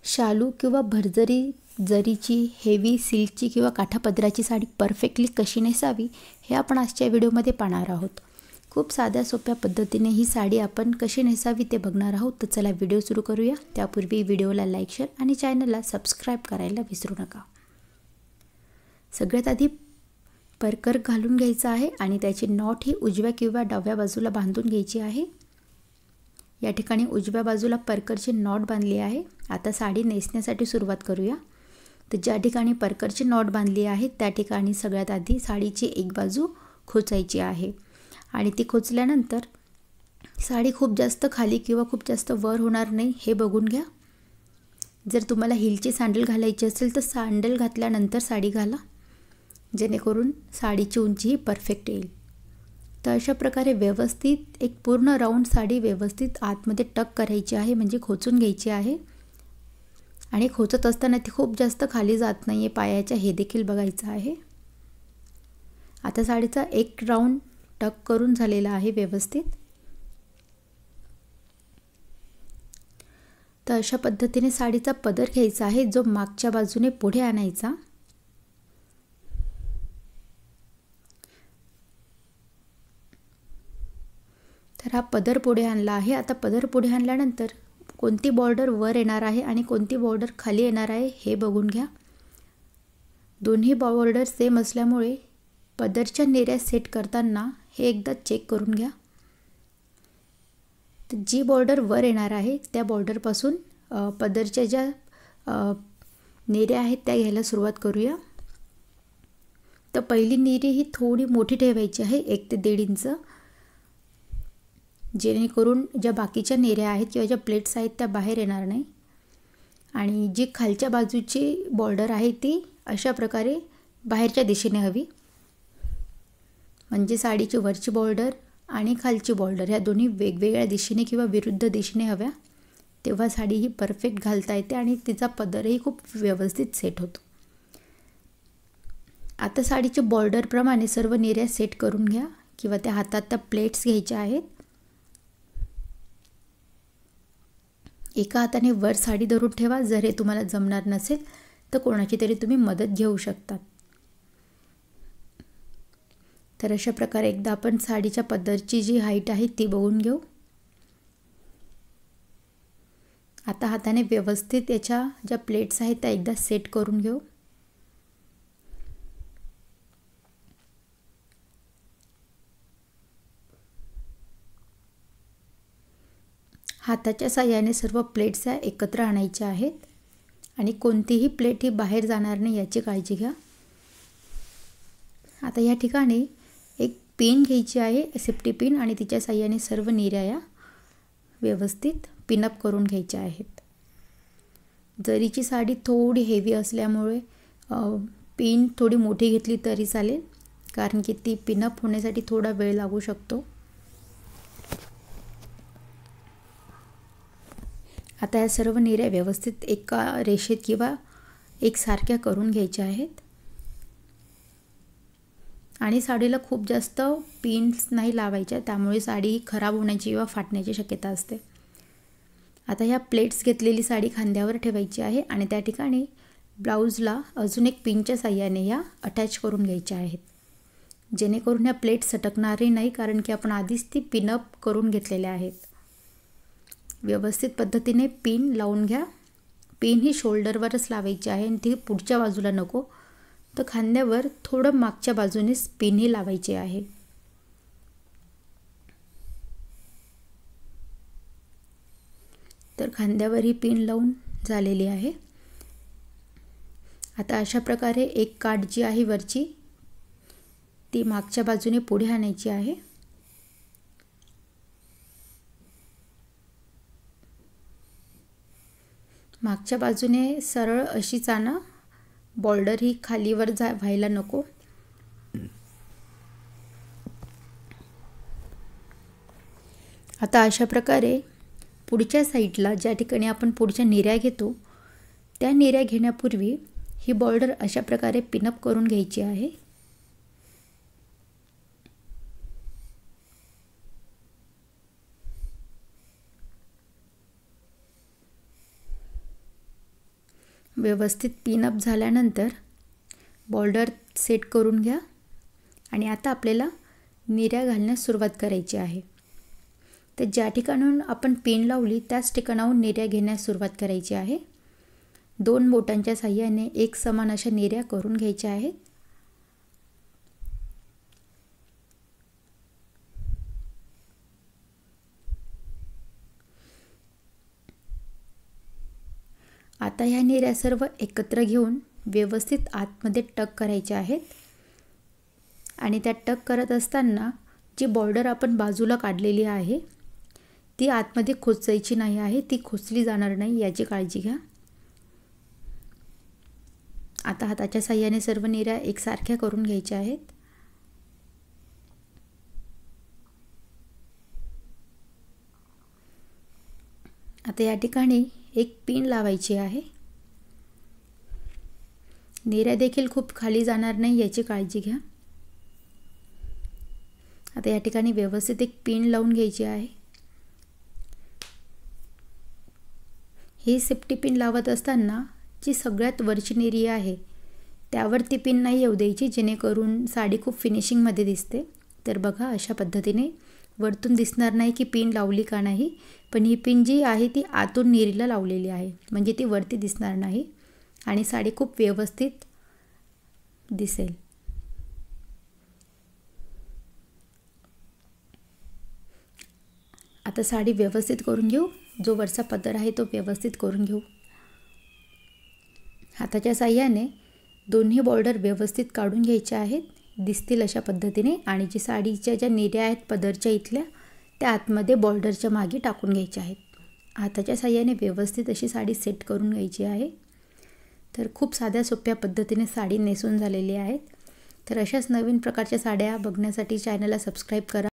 शालू किंवा भरजरी जरीची हेवी सिल्कची किंवा काठापदराची साडी परफेक्टली कशी नेसावी हे आपण आजच्या व्हिडिओमध्ये पाहणार आहोत। खूप साध्या सोप्या पद्धतीने ही साडी आपण कशी नेसावी ते बघणार आहोत। तर चला व्हिडिओ सुरू करूया। त्यापूर्वी व्हिडिओला लाईक, शेअर आणि चॅनलला सबस्क्राइब करायला विसरू नका। सगळ्यात आधी परकर घालून घ्यायचा आहे आणि त्याची नॉट ही उजव्या किंवा डाव्या बाजूला बांधून घ्यायची आहे। या ठिकाणी उजव्या बाजूला परकरची नॉट बांधली आहे। आता साडी नेसण्यासाठी सुरुवात करूया। तर ज्या ठिकाणी परकरची नॉट बांधली आहे त्या ठिकाणी सगळ्यात आधी साडीची एक बाजू खोचायची आहे आणि ती खोचल्यानंतर साडी खूप जास्त खाली किंवा खूप जास्त वर होणार नाही हे बघून घ्या। जर तुम्हाला हिलची सँडल घालायची असेल तर सँडल घातल्यानंतर साडी घाला, जेणेकरून साडीची उंची ही परफेक्ट येईल। तर अशा प्रकारे व्यवस्थित एक पूर्ण राऊंड साडी व्यवस्थित आतमध्ये टक करायची आहे, म्हणजे खोचून घ्यायची आहे। आणि खोचत असताना ती खूप जास्त खाली जात नाहीये पायाच्या, हे देखील बघायचं आहे। आता साडीचा एक राऊंड टक करून झालेला आहे व्यवस्थित। तर अशा पद्धतीने साडीचा पदर घ्यायचा आहे, जो मागच्या बाजूने पुढे आणायचा। तर हा पदर पुढे आणला आहे। आता पदर पुढे आणल्यानंतर कोणती बॉर्डर वर येणार आहे आणि कोणती बॉर्डर खाली येणार आहे हे बघून घ्या। दोन्ही बॉर्डर सेम असल्यामुळे पदरच्या नेऱ्या सेट करताना हे एकदा चेक करून घ्या। तर जी बॉर्डर वर येणार आहे त्या बॉर्डरपासून पदरच्या ज्या नेऱ्या आहेत त्या घ्यायला सुरुवात करूया। तर पहिली नेरी ही थोडी मोठी ठेवायची आहे, 1 ते 1.5 इंच, जेणेकरून ज्या बाकीच्या नेऱ्या आहेत किंवा ज्या प्लेट्स आहेत त्या बाहेर येणार नाही। आणि जी खालच्या बाजूची बॉर्डर आहे ती अशा प्रकारे बाहेरच्या दिशेने हवी, म्हणजे साडीची वरची बॉर्डर आणि खालची बॉर्डर ह्या दोन्ही वेगवेगळ्या दिशेने किंवा विरुद्ध दिशेने हव्या, तेव्हा साडी ही परफेक्ट घालता येते आणि तिचा पदरही खूप व्यवस्थित सेट होतो। आता साडीच्या बॉर्डरप्रमाणे सर्व नेऱ्या सेट करून घ्या किंवा त्या हातात त्या प्लेट्स घ्यायच्या आहेत। एका हाताने वर साडी धरून ठेवा, जर हे तुम्हाला जमणार नसेल तर कोणाची तरी तुम्ही मदत घेऊ शकता। तर अशा प्रकारे एकदा आपण साडीच्या पदरची जी हाईट आहे ती बघून घेऊ। आता हाताने व्यवस्थित याच्या ज्या प्लेट्स आहेत त्या एकदा सेट करून घेऊ। हाताच्या साहाय्याने सर्व प्लेट्स या एकत्र आणायच्या आहेत आणि कोणतीही प्लेट ही बाहेर जाणार नाही याची काळजी घ्या। आता या ठिकाणी एक पिन घ्यायची आहे, सेफ्टी पिन, आणि तिच्या साहाय्याने सर्व नेऱ्या या व्यवस्थित पिनअप करून घ्यायच्या आहेत। जरीची साडी थोडी हेवी असल्यामुळे पिन थोडी मोठी घेतली तरी चालेल, कारण की ती पिनअप होण्यासाठी थोडा वेळ लागू शकतो। आता या सर्व नेऱ्या व्यवस्थित एका रेषेत किंवा एकसारख्या करून घ्यायच्या आहेत आणि साडीला खूप जास्त पिन्स नाही लावायच्या, त्यामुळे साडी खराब होण्याची किंवा फाटण्याची शक्यता असते। आता ह्या प्लेट्स घेतलेली साडी खांद्यावर ठेवायची आहे आणि त्या ठिकाणी ब्लाऊजला अजून एक पिनच्या साहाय्याने या अटॅच करून घ्यायच्या आहेत, जेणेकरून ह्या प्लेट्स सटकणारही नाही, कारण की आपण आधीच ती पिनअप करून घेतलेल्या आहेत। व्यवस्थित पद्धतीने पिन लावून घ्या। पिन ही शोल्डरवरच लावायची आहे आणि ती पुढच्या बाजूला नको, तर खांद्यावर थोडं मागच्या बाजूने पिन ही लावायची आहे। तर खांद्यावर ही पिन लावून झालेली आहे। आता अशा प्रकारे एक काठ जी आहे वरची ती मागच्या बाजूने पुढे आणायची आहे। मागच्या बाजूने सरळ अशीच आणा, बॉर्डर ही खालीवर व्हायला नको। आता अशा प्रकारे पुढच्या साईडला ज्या ठिकाणी आपण पुढच्या नेऱ्या घेतो त्या नेऱ्या घेण्यापूर्वी ही बॉर्डर अशा प्रकारे पिनअप करून घ्यायची आहे। व्यवस्थित पिनअप झाल्यानंतर बॉर्डर सेट करून घ्या आणि आता आपल्याला निर्या घालण्यास सुरुवात करायची आहे. तर ज्या ठिकाणाहून आपण पिन लावली त्याच ठिकाणाहून निर्या घेण्यास सुरुवात करायची आहे. 2 बोटांच्या साहाय्याने एक समान अशा निर्या करून घ्यायच्या आहेत. आता ह्या निर्या सर्व एकत्र घेऊन व्यवस्थित आतमध्ये टक करायच्या आहेत आणि त्या टक करत असताना जी बॉर्डर आपण बाजूला काढलेली आहे ती आतमध्ये खोचायची नाही आहे, ती खोचली जाणार नाही याची काळजी घ्या. आता हाताच्या साहाय्याने सर्व निर्या एकसारख्या करून घ्यायच्या आहेत. आता या ठिकाणी एक पिन लावायची आहे. निर्या देखील खूप खाली जाणार नाही याची काळजी घ्या. आता या ठिकाणी व्यवस्थित एक पिन लावून घ्यायची आहे. ही सेफ्टी पिन लावत असताना जी सगळ्यात वरची निर्या आहे त्यावर ती पिन नाही येऊ द्यायची, जेणेकरून साडी खूप फिनिशिंगमध्ये दिसते. तर बघा अशा पद्धतीने वरतून दिसणार नाही की पिन लावली का नाही, पण ही पिन जी आहे ती आतून निरीला लावलेली आहे, म्हणजे ती वरती दिसणार नाही आणि साडी खूप व्यवस्थित दिसेल. आता साडी व्यवस्थित करून घेऊ. जो वरचा पदर आहे तो व्यवस्थित करून घेऊ. हाताच्या साहाय्याने दोन्ही बॉर्डर व्यवस्थित काढून घ्यायच्या आहेत, दिसतील अशा पद्धतीने. आणि जी साडीच्या ज्या निर्या आहेत पदरच्या इथल्या त्या आतमध्ये बॉर्डरच्या मागे टाकून घ्यायच्या आहेत. हाताच्या साहाय्याने व्यवस्थित अशी साडी सेट करून घ्यायची आहे. तर खूप साध्या सोप्या पद्धतीने साडी नेसून झालेली आहेत. तर अशाच नवीन प्रकारच्या साड्या बघण्यासाठी चॅनलला सबस्क्राईब करा.